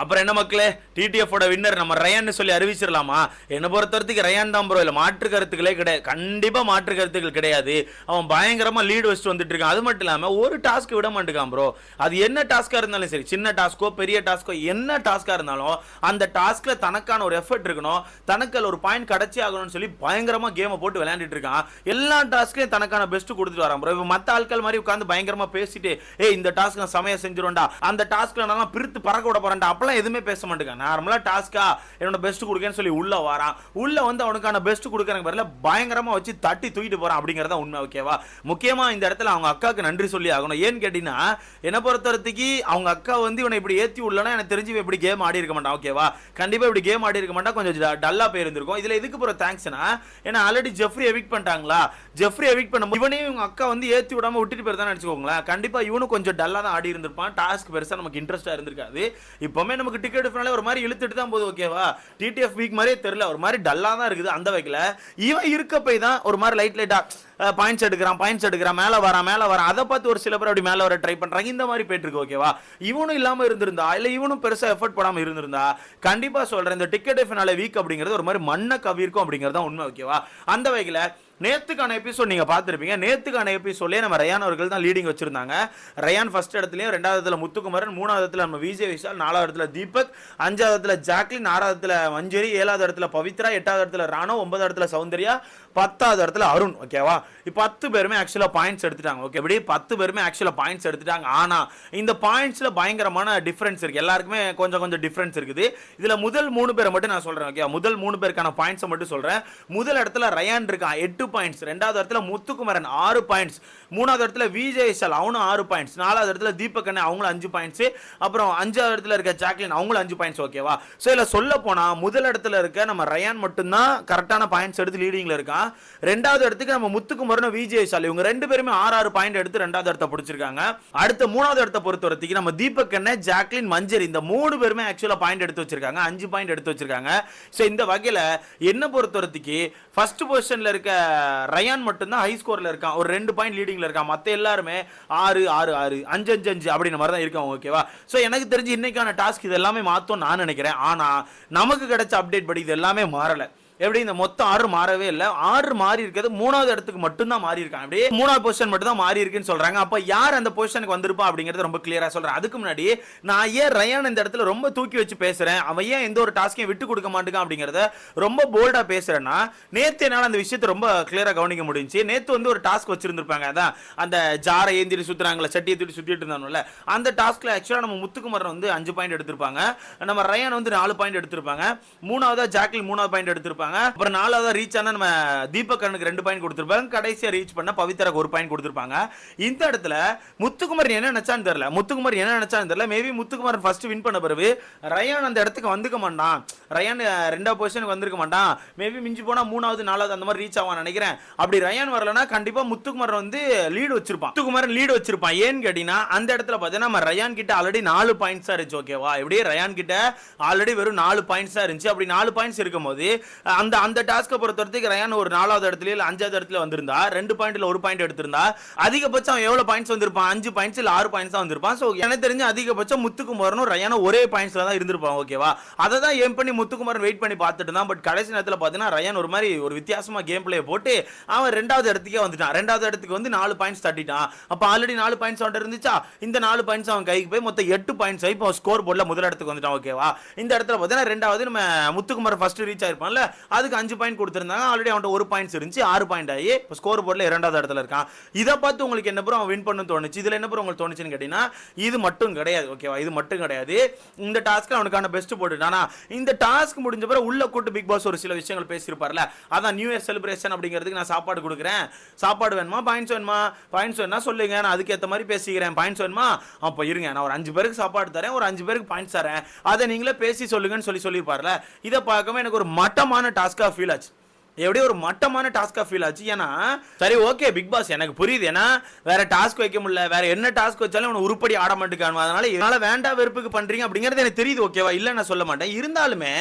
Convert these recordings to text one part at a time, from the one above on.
அப்புறம் என்ன மக்களே, டிடிஎஃபோட வின்னர் நம்ம ரயான்னு சொல்லி அறிவிச்சிடலாமா? என்னை பொறுத்தவரைக்கும் ரயான் தான் ப்ரோ. இல்லை மாற்று கருத்துக்களே கிடையாது, கண்டிப்பாக மாற்று கருத்துக்கள் கிடையாது. அவன் பயங்கரமாக லீடு வச்சுட்டு வந்துட்டு இருக்கான். அது மட்டும் இல்லாமல் ஒரு டாஸ்க் விட மாட்டேங்கான் ப்ரோ. அது என்ன டாஸ்க்காக இருந்தாலும் சரி, சின்ன டாஸ்க்கோ பெரிய டாஸ்க்கோ என்ன டாஸ்க்காக இருந்தாலும் அந்த டாஸ்கில் தனக்கான ஒரு எஃபர்ட் இருக்கணும், தனக்கு ஒரு பாயிண்ட் கிடச்சி ஆகணும்னு சொல்லி பயங்கரமாக கேமை போட்டு விளையாண்டுட்டு இருக்கான். எல்லா டாஸ்க்லையும் தனக்கான பெஸ்ட் கொடுத்துட்டு வரான் ப்ரோ. இப்போ மற்ற ஆட்கள் மாதிரி உட்காந்து பயங்கரமாக பேசிட்டு இந்த டாஸ்க் நான் சமையல் செஞ்சிருவேன்டா, அந்த டாஸ்க்ல நான் பிரித்து பறக்க விட போறேன்டா, எதுவுமே பேச மாட்டேங்க. நார்மலா டாஸ்கா என்னோட பெஸ்ட் கொடுக்கன்னு சொல்லி உள்ள வரான். உள்ள வந்து அவனுக்கான பெஸ்ட் கொடுக்கறங்க பேர்ல பயங்கரமா வச்சு தட்டி தூக்கிட்டு போறான் அப்படிங்கறத உண்மை. ஓகேவா? முக்கியமா இந்த இடத்துல அவங்க அக்காவுக்கு நன்றி சொல்லி ஆகணும். ஏன்னு கேட்டீங்கன்னா, என்ன பொறுத்தவரைக்கு அவங்க அக்கா வந்து இவனை இப்படி ஏத்தி உள்ளனா எனக்கு தெரிஞ்சு இப்படி கேம் ஆடி இருக்க மாட்டான். ஓகேவா? கண்டிப்பா இப்படி கேம் ஆடி இருக்க மாட்டா, கொஞ்சம் டல்லா போயிருந்திருக்கும். இதுல எதுக்கு போற தேங்க்ஸ்னா, ஏன்னா ஆல்ரெடி ஜெஃப்ரி எவிக்ட் பண்ணிட்டாங்களா, ஜெஃப்ரி எவிக்ட் பண்ணும்போது இவனே இவங்க அக்கா வந்து ஏத்தி விடாம விட்டுட்டு போயிருந்தான்னு நினைச்சுக்கோங்களேன். கண்டிப்பா இவனும் கொஞ்சம் டல்லா தான் ஆடி இருந்திருப்பான். டாஸ்க் பெருசா நமக்கு இன்ட்ரெஸ்டா இருந்திருக்காது. இப்பவுமே நமக்கு டிக்கெட் ஃபைனலே ஒரு மாதிரி இழுத்துட்டு தான் போகுது. ஓகேவா? டிடிஎஃப் வீக் மாதிரியே தெரியல, ஒரு மாதிரி டல்லா தான் இருக்குது. அந்த வகையில் இவன் இருக்க போய் தான் ஒரு மாதிரி லைட்டா பாயிண்ட்ஸ் எடுக்கிறான், மேலே வரான். அதை பார்த்து ஒரு சில பேர் அப்படி மேலே வர ட்ரை பண்றாங்க. இந்த மாதிரி போயிட்டு இருக்கு. ஓகேவா? இவனும் இல்லாம இருந்திருந்தா, இல்ல இவனும் பெருசா எஃபர்ட் போடாம இருந்திருந்தா, கண்டிப்பா சொல்றேன் இந்த டிக்கெட் ஃபைனலே வீக் அப்படிங்கிறது ஒரு மாதிரி மண்ணை கவிருக்கும் அப்படிங்கிறது தான் உண்மை. ஓகேவா? அந்த வகையில் நேத்துக்கான எபிசோட் நீங்க பார்த்துருப்பீங்க. நேத்துக்கான எபிசோட்லேயே நம்ம ரயான் அவர்கள் தான் லீடிங் வச்சிருந்தாங்க. ரயான் ஃபர்ஸ்ட் இடத்துலையும், ரெண்டாவது இடத்துல முத்துக்குமரன், மூணாவது இடத்துல நம்ம விஜய் விஷால், நாலாவது இடத்துல தீபக், அஞ்சாவது இடத்துல ஜாக்லின், ஆறாவது இடத்துல மஞ்சரி, ஏழாவது இடத்துல பவித்ரா, எட்டாவது இடத்துல ராணோ, ஒன்பதாவது இடத்துல சௌந்தர்யா, 10வது இடத்துல அருண். ஓகேவா? இப்போ 10 பேருமே ஆக்சுவலாக பாயிண்ட்ஸ் எடுத்துட்டாங்க. ஓகே, இப்படி 10 பேருமே ஆக்சுவலாக பாயிண்ட்ஸ் எடுத்துட்டாங்க. ஆனால் இந்த பாயிண்ட்ஸில் பயங்கரமான டிஃபரன்ஸ் இருக்குது. எல்லாருக்குமே கொஞ்சம் டிஃபரன்ஸ் இருக்குது. இதில் முதல் 3 பேரை மட்டும் நான் சொல்கிறேன். ஓகே, முதல் 3 பேருக்கான பாயிண்ட்ஸை மட்டும் சொல்கிறேன். முதல் இடத்துல ரயான் இருக்கான் 8 பாயிண்ட்ஸ், ரெண்டாவது இடத்துல முத்துக்குமரன் 6 பாயிண்ட்ஸ், மூணாவது இடத்துல விஜய் விஷால் அவனும் 6 பாயிண்ட்ஸ், நாலாவது இடத்துல தீபக் அண்ணன் அவங்களும் 5 பாயிண்ட்ஸ், அப்புறம் 5வது இடத்துல இருக்க ஜாக்லின் அவங்களும் 5 பாயிண்ட்ஸ். ஓகேவா? ஸோ இதில் சொல்ல போனால் முதல் இடத்துல இருக்க நம்ம ரயான் மட்டும்தான் கரெக்டான பாயிண்ட்ஸ் எடுத்து லீடிங்கில் இருக்கான். ரெண்டாவது இடத்துக்கு நம்ம முத்துக்குமரன், விஜய் விஷால் இவங்க 2 பேருமே 6 பாயிண்ட் எடுத்து ரெண்டாவது இடத்தை பிடிச்சிருக்காங்க. அடுத்த மூணாவது இடத்தை பொறுத்தவரைக்கும் நம்ம தீபக் அண்ணன், ஜாக்லின், மஞ்சரி இந்த 3 பேருமே ஆக்சுவலா பாயிண்ட் எடுத்து வச்சிருக்காங்க, 5 பாயிண்ட் எடுத்து வச்சிருக்காங்க. ஸோ இந்த வகையில் என்ன பொறுத்தவரைக்கும் ஃபர்ஸ்ட் பொசிஷன்ல இருக்க ரயான் மட்டும்தான் ஹை ஸ்கோர்ல இருக்கான், ஒரு 2 பாயிண்ட் லீடிங்ல இருக்கான். மற்ற எல்லாருமே 6 6 6 5 5 5 அப்படின்ற மாதிரி தான் இருக்காங்க. ஓகேவா? ஸோ எனக்கு தெரிஞ்சு இன்னைக்கான டாஸ்க் இது எல்லாமே மாற்றும் நான் நினைக்கிறேன். ஆனால் நமக்கு கிடைச்ச அப்டேட் படி இது எல்லாமே மாறலை. எப்படி இந்த மொத்தம் 6 மாறவே இல்லை, 6 மாறி இருக்கிறது 3வது இடத்துக்கு மட்டும் தான் மாறி இருக்காங்க. அப்படியே 3வது பொசிஷன் மட்டும் தான் மாறி இருக்குன்னு சொல்றாங்க. அப்ப யார் அந்த பொசிஷனுக்கு வந்திருப்பா அப்படிங்கறது ரொம்ப கிளியரா சொல்றேன். அதுக்கு முன்னாடி நான் ஏன் ரயான் இந்த இடத்துல ரொம்ப தூக்கி வச்சு பேசுறேன், அவன் ஏன் எந்த ஒரு டாஸ்கையும் விட்டு கொடுக்க மாட்டேங்க அப்படிங்கறத ரொம்ப போல்டா பேசுறேன்னா, நேத்து என்னால அந்த விஷயத்தை ரொம்ப கிளியரா கவனிக்க முடிஞ்சு. நேத்து வந்து ஒரு டாஸ்க் வச்சிருந்திருப்பாங்க, அதான் அந்த ஜாரை ஏந்திரி சுத்துறாங்களா, சட்டியை தூக்கி சுத்திட்டு இருந்தானும்ல, அந்த டாஸ்க்ல ஆக்சுவலா நம்ம முத்துக்குமரன் வந்து 5 பாயிண்ட் எடுத்திருப்பாங்க, நம்ம ரயான் வந்து 4 பாயிண்ட் எடுத்திருப்பாங்க, மூணாவதா ஜாக்லின் 3வது பாயிண்ட் எடுத்திருப்பாங்க, அப்புறம் 4வது ரீச் ஆனா நம்ம தீபக் அண்ணனுக்கு 2 பாயிண்ட் கொடுத்திருப்பாங்க, கடைசியா ரீச் பண்ண பவித்ராக்கு 1 பாயிண்ட் கொடுத்திருப்பாங்க. இந்த இடத்துல முத்துக்குமரன் என்ன நினைச்சான்னு தெரியல, மேபி முத்துக்குமரன் ஃபர்ஸ்ட் வின் பண்ண பிறகு ரயான் அந்த இடத்துக்கு வந்துக்க மாட்டான், ரயான் 2வது பொசிஷனுக்கு வந்திருக்க மாட்டான், மேபி மிஞ்சி போனா 3வது 4வது அந்த மாதிரி ரீச் ஆவான்னு நினைக்கிறேன். அப்படி ரயான் வரலனா கண்டிப்பா முத்துக்குமரன் வந்து லீடு வச்சிருப்பான். ஏன்னு கேட்டீங்கன்னா அந்த இடத்துல பார்த்தீங்கன்னா நம்ம ரயான் கிட்ட ஆல்ரெடி 4 பாயிண்ட்ஸா இருந்துச்சு. ஓகேவா? இப்படியே ரயான் கிட்ட ஆல்ரெடி வெறும் 4 பாயிண்ட்ஸா இருந்துச்சு. அப்படி 4 பாயிண்ட்ஸ் இருக்கும்போது அந்த டாஸ்கை பொறுத்தவரைக்கும் ரயான் ஒரு 4வது இடத்துல இல்ல 5வது இடத்துல வந்திருந்தா, 2 பாயிண்ட் இல்ல 1 பாயிண்ட் எடுத்திருந்தா, அதிகபட்சம் எவ்வளவு பாயிண்ட்ஸ் வந்திருப்பான், 5 பாயிண்ட்ஸ் இல்ல 6 பாயிண்ட்ஸ் தான் வந்திருப்பான். சோ எனக்கு தெரிஞ்சு அதிகபட்சம் முத்துக்குமரனும் ரயானும் ஒரே பாயிண்ட்ஸ்ல தான் இருந்திருப்பாங்க. ஓகேவா? அதை தான் ஏம் பண்ணி முத்துக்குமரன் வெயிட் பண்ணி பார்த்துட்டு தான். பட் கடைசி நேரத்தில் பார்த்தீங்கன்னா ரயான் ஒரு மாதிரி ஒரு வித்தியாசமா கேம் பிளே போட்டு அவன் 2வது இடத்துக்கே வந்துட்டான். 2வது இடத்துக்கு வந்து 4 பாயிண்ட்ஸ் தட்டிட்டான். அப்ப ஆல்ரெடி 4 பாயிண்ட்ஸ் அவன் இருந்துச்சா, இந்த 4 பாயிண்ட்ஸ் அவன் கைக்கு போய் மொத்தம் 8 பாயிண்ட்ஸ் இப்போ ஸ்கோர் போர்ட்ல முதல் இடத்துக்கு வந்துட்டான். ஓகேவா? இந்த இடத்துல பார்த்தீங்கன்னா 2வது நம்ம முத்துக்குமரன் ஃபர்ஸ்ட் ரீச் ஆயிருப்பான்ல, அதுக்கு 5 பாயிண்ட் கொடுத்திருந்தாங்க. ஆல்ரெடி அவன்கிட்ட 1 பாயிண்ட்ஸ் இருந்துச்சு, 6 பாயிண்ட் ஆகி ஸ்கோர் போர்ட்ல 2வது இடத்துல இருக்கான். இதை பார்த்து உங்களுக்கு என்ன ப்ரோ அவன் வின் பண்ணு தோணுச்சு? இதுல என்ன ப்ரோ உங்களுக்கு தோணுச்சுன்னு கேட்டீங்கன்னா, இது மட்டும் கிடையாது. ஓகேவா? இது மட்டும் கிடையாது. இந்த டாஸ்க்ல அவனுக்கான பெஸ்ட் போட்டுட்டானா, இந்த டாஸ்க் முடிஞ்ச பிறகு உள்ள கூட்டு பிக் பாஸ் ஒரு சில விஷயங்கள் பேசியிருப்பார்ல, அதான் நியூ இயர் செலிப்ரேஷன் அப்படிங்கிறதுக்கு நான் சாப்பாடு கொடுக்குறேன், சாப்பாடு வேணுமா, பாயிண்ட்ஸ் வேணுமா சொல்லுங்க, நான் அதுக்கு ஏற்ற மாதிரி பேசிக்கிறேன், பாயிண்ட்ஸ் வேணுமா, அப்போ இருங்க நான் ஒரு 5 பேருக்கு சாப்பாடு தரேன், ஒரு 5 பேருக்கு பாயிண்ட்ஸ் தரேன், அதை நீங்களே பேசி சொல்லுங்கன்னு சொல்லியிருப்பார்ல. இதை பார்க்கவே எனக்கு ஒரு மட்டமான டாஸ்கா ஃபீல் ஆச்சு. எப்படியே ஒரு மட்டமான டாஸ்கா ஃபீல் ஆச்சு. ஏன்னா சரி ஓகே பிக் பாஸ் எனக்கு புரியுது, ஏன்னா வேற டாஸ்க் வைக்க முடியல, வேற என்ன டாஸ்க் வச்சாலும் அவனை உருப்படி ஆட மாட்டேங்கான், அதனால என்னால வேண்டா வெறுப்புக்கு பண்றீங்க அப்படிங்கிறது எனக்கு தெரியுது, ஓகேவா, இல்ல நான் சொல்ல மாட்டேன். இருந்தாலுமே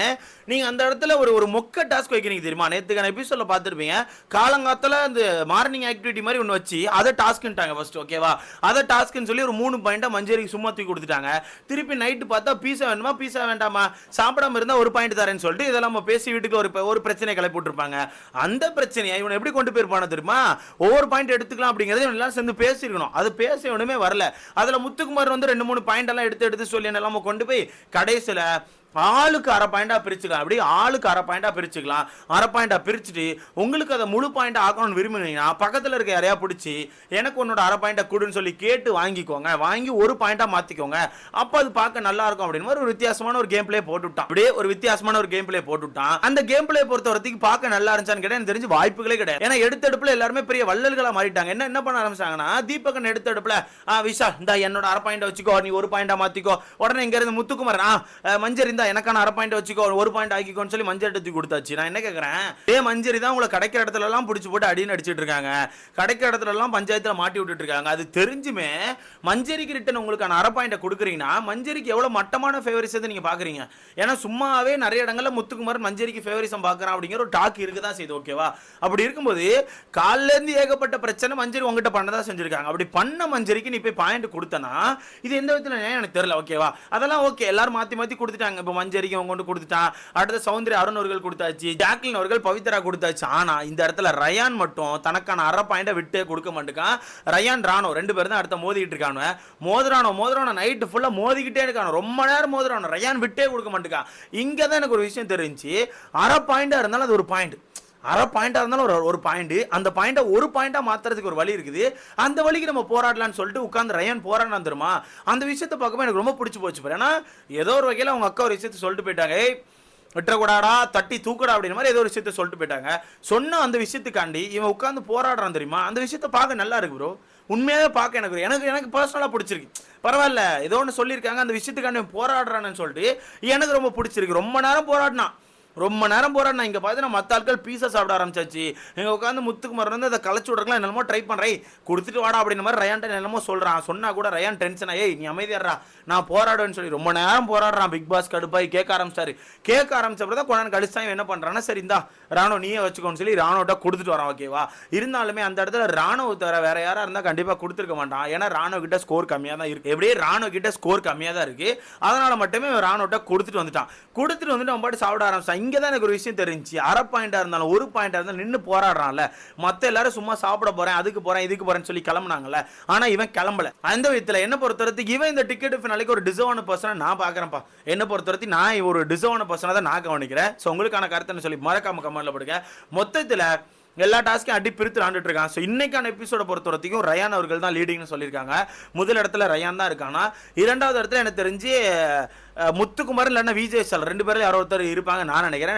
நீங்க அந்த இடத்துல ஒரு மொக்க டாஸ்க் வைக்கிறீங்க தெரியுமா? நேத்துக்கான எபிசோட்ல பார்த்திருப்பீங்க, காலங்காத்தால அந்த மார்னிங் ஆக்டிவிட்டி மாதிரி ஒன்று வச்சு அதை டாஸ்க்ன்ட்டாங்க ஃபர்ஸ்ட், ஓகேவா, அதை டாஸ்க்னு சொல்லி ஒரு 3 பாயிண்டா மஞ்சரிக்கு சும்மா தூக்கி கொடுத்துட்டாங்க. திருப்பி நைட்டு பார்த்தா பீஸா வேணுமா, பீஸா வேண்டாமா, சாப்பிடாம இருந்தா ஒரு பாயிண்ட் தரேன்னு சொல்லிட்டு இதெல்லாம் நம்ம பேசி வீட்டுக்கு ஒரு பிரச்சனை கிளப்பி விட்டுருப்பாங்க. அந்த பிரச்சனையை இவன் எப்படி கொண்டு போயிருப்பான தெரியுமா? ஒவ்வொரு பாயிண்ட் எடுத்துக்கலாம் அப்படிங்கறது இவன் எல்லாம் சேர்ந்து பேசிருக்கணும். அது பேச ஒண்ணுமே வரல. அதுல முத்துக்குமார் வந்து 2-3 பாயிண்ட் எல்லாம் எடுத்து சொல்லி எல்லாம் கொண்டு போய் கடைசியில ஆளுக்கு அரை பாயிண்டா பிரிச்சுக்கலாம். அப்படி ஆளுக்கு அரை பாயிண்டா பிரிச்சுக்கலாம். அரை பாயிண்டா பிரிச்சுட்டு உங்களுக்கு அதை முழு பாயிண்டா ஆக்கணும்னு விரும்பினீங்கன்னா பக்கத்தில் இருக்க யாரையா பிடிச்சி எனக்கு உன்னோட அரை பாயிண்டா கொடுன்னு சொல்லி கேட்டு வாங்கிக்கோங்க, வாங்கி ஒரு பாயிண்டா மாத்திக்கோங்க, அப்போ அது பார்க்க நல்லா இருக்கும் அப்படின்னு ஒரு வித்தியாசமான ஒரு கேம் பிளே போட்டுவிட்டான். அப்படியே ஒரு வித்தியாசமான ஒரு கேம் பிளே போட்டுவிட்டான். அந்த கேம் பிளே பொறுத்த வரைக்கும் பார்க்க நல்லா இருந்துச்சான்னு கேட்டா எனக்கு தெரிஞ்சு வாய்ப்புகளே கிடையாது. ஏன்னா எடுத்தடுப்புல எல்லாருமே பெரிய வள்ளல்களா மாறிட்டாங்க. என்ன பண்ண ஆரம்பிச்சாங்கன்னா, தீபகன் எடுத்தடுப்புல விஷால் இந்த என்னோட அரை பாயிண்டா வச்சுக்கோ, நீ ஒரு பாயிண்டா மாத்திக்கோ, உடனே இங்க இருந்து முத்துக்குமார் மஞ்சரி இந்த எனக்கான அரை பாயிண்ட் வச்சுக்கோ, ஒரு பாயிண்ட் ஆக்கிக்கோன்னு சொல்லி மஞ்சள் எடுத்து கொடுத்தாச்சு. நான் என்ன கேட்கறேன், மஞ்சரி தான் உங்களை கிடைக்கிற இடத்துல எல்லாம் பிடிச்சி போட்டு அடின்னு அடிச்சிட்டு இருக்காங்க, கிடைக்கிற இடத்துல எல்லாம் பஞ்சாயத்துல மாட்டி விட்டுட்டு இருக்காங்க. அது தெரிஞ்சுமே மஞ்சரிக்கு ரிட்டன் உங்களுக்கான அரை பாயிண்ட் கொடுக்குறீங்கன்னா மஞ்சரிக்கு எவ்வளவு மட்டமான ஃபேவரிசத்தை நீங்க பாக்குறீங்க. ஏன்னா சும்மாவே நிறைய இடங்கள்ல முத்துக்குமார் மஞ்சரிக்கு ஃபேவரிசம் பாக்குறான் அப்படிங்கிற ஒரு டாக் இருக்குதான் செய்யுது, ஓகேவா. அப்படி இருக்கும்போது காலில இருந்து ஏகப்பட்ட பிரச்சனை மஞ்சரி உங்ககிட்ட பண்ணதான் செஞ்சிருக்காங்க. அப்படி பண்ண மஞ்சரிக்கு நீ போய் பாயிண்ட் கொடுத்தனா இது எந்த விதத்துல எனக்கு தெரியல, ஓகேவா. அதெல்லாம் ஓகே, எல்லாரும் மாத்தி மாத்தி கொடுத்துட்டாங்க. இப்போ மஞ்சரிக்கு கொண்டு கொடுத்துட்டான், அடுத்த சௌந்தர்யா அருண் அவர்கள் கொடுத்தாச்சு, ஜாக்லின் அவர்கள் பவித்ரா கொடுத்தாச்சு. ஆனா இந்த இடத்துல ரயான் மட்டும் தனக்கான அரை பாயிண்ட விட்டே கொடுக்க மாட்டேங்கான். ரயான் ராணோ 2 பேரும் தான் அடுத்த மோதிட்டு இருக்கானு. மோதிரானோ நைட்டு ஃபுல்லா மோதிக்கிட்டே இருக்கானு, ரொம்ப நேரம் மோதிரானோ, ரயான் விட்டே கொடுக்க மாட்டேங்கான். இங்க தான் எனக்கு ஒரு விஷயம் தெரிஞ்சு, அரை பாயிண்டா இருந்தாலும் அது ஒரு பாயிண்ட், அரை பாயிண்டா இருந்தாலும் ஒரு பாயிண்ட், அந்த பாயிண்ட ஒரு பாயிண்டா மாத்துறதுக்கு ஒரு வழி இருக்குது. அந்த வழிக்கு நம்ம போராடலாம்னு சொல்லிட்டு உட்கார்ந்து ரயான் போராடினா தெரியுமா, அந்த விஷயத்தை பார்க்கும்போது எனக்கு ரொம்ப பிடிச்சி போச்சு. ஏன்னா ஏதோ ஒரு வகையில் அவங்க அக்கா ஒரு விஷயத்தை சொல்லிட்டு போயிட்டாங்க, விட்டுறக்கூடாடா தட்டி தூக்கடா அப்படின்ற மாதிரி ஏதோ ஒரு விஷயத்த சொல்லிட்டு போயிட்டாங்க. சொன்ன அந்த விஷயத்துக்காண்டி இவன் உட்காந்து போராடுறான் தெரியுமா, அந்த விஷயத்தை பார்க்க நல்லா இருக்கு ப்ரோ. உண்மையாவே பார்க்க எனக்கு பர்சனலா பிடிச்சிருக்கு. பரவாயில்ல, ஏதோ ஒன்று சொல்லியிருக்காங்க, அந்த விஷயத்துக்காண்டி போராடுறான்னு சொல்லிட்டு எனக்கு ரொம்ப பிடிச்சிருக்கு. ரொம்ப நேரம் போராடினா இங்கே பார்த்தீங்கன்னா மற்ற ஆட்கள் பீஸா சாப்பிட ஆரம்பிச்சாச்சு. இங்கே உட்காந்து முத்துக்குமார் வந்து அதை களைச்சு விட்றக்கலாம் என்னமோ ட்ரை பண்ணுறேன், கொடுத்துட்டு வாடா அப்படின்ற மாதிரி ரயான்ட்ட என்னமோ சொல்கிறான். சொன்னா கூட ரயான் டென்ஷன் ஆகி நீ அமைதியாடுறா நான் போராடுவேன்னு சொல்லி ரொம்ப நேரம் போராடுறான். பிக் பாஸ் கடுப்பாய் கேட்க ஆரம்பிச்சப்பறம் தான் கொஞ்சம் கழிச்சு தான் என்ன பண்ணுறான்னா, சரி இந்தா ராணோ நீயே வச்சுக்கோன்னு சொல்லி ராணோட்ட கொடுத்துட்டு வரான், ஓகேவா. இருந்தாலுமே அந்த இடத்துல ராணோ தவிர வேற யாராக இருந்தால் கண்டிப்பாக கொடுத்துருக்க மாட்டான். ஏன்னா ராணோ கிட்ட ஸ்கோர் கம்மியாக தான் இருக்குது, எப்படியே ராணோ கிட்ட ஸ்கோர் கம்மியாக தான் இருக்குது. அதனால் மட்டுமே ராணோட்ட கொடுத்துட்டு வந்துட்டு அவன் பாட்டு சாப்பிட ஆரம்பிச்சான். இங்கே தான் எனக்கு ஒரு விஷயம் தெரிஞ்சு, அரை பாயிண்டா இருந்தாலும் ஒரு பாயிண்டா இருந்தாலும் நின்று போராடுறான்ல, மற்ற எல்லாரும் சும்மா சாப்பிட போறேன் அதுக்கு போறேன் இதுக்கு போறேன்னு சொல்லி கிளம்புனாங்கல்ல, ஆனா இவன் கிளம்பல. அந்த விதத்துல என்ன பொறுத்தவரைக்கும் இவன் இந்த டிக்கெட் ஃபினாலேக்கு ஒரு டிசர்வான பர்சனை நான் பாக்குறேன்ப்பா. என்ன பொறுத்தவரைக்கும் நான் ஒரு டிசர்வான பர்சனை தான் நான் கவனிக்கிறேன். ஸோ உங்களுக்கான கருத்துன்னு சொல்லி மறக்காம கமெண்ட்ல போடுங்க. மொத்தத்தில் எல்லா டாஸ்க்கையும் அடி பிரித்து விளாண்டுட்டு இருக்காங்க. ஸோ இன்னைக்கான எபிசோட பொறுத்த வரைக்கும் ரயான் அவர்கள் தான் லீடிங்னு சொல்லியிருக்காங்க. முதல் இடத்துல ரயான் தான் இருக்கானா, 2வது இடத்துல எனக்கு தெரிஞ்சு முத்துக்குமார் இல்லைன்னா விஜய் சால் 2 பேரில் யாரோ ஒருத்தர் இருப்பாங்க நான் நினைக்கிறேன்.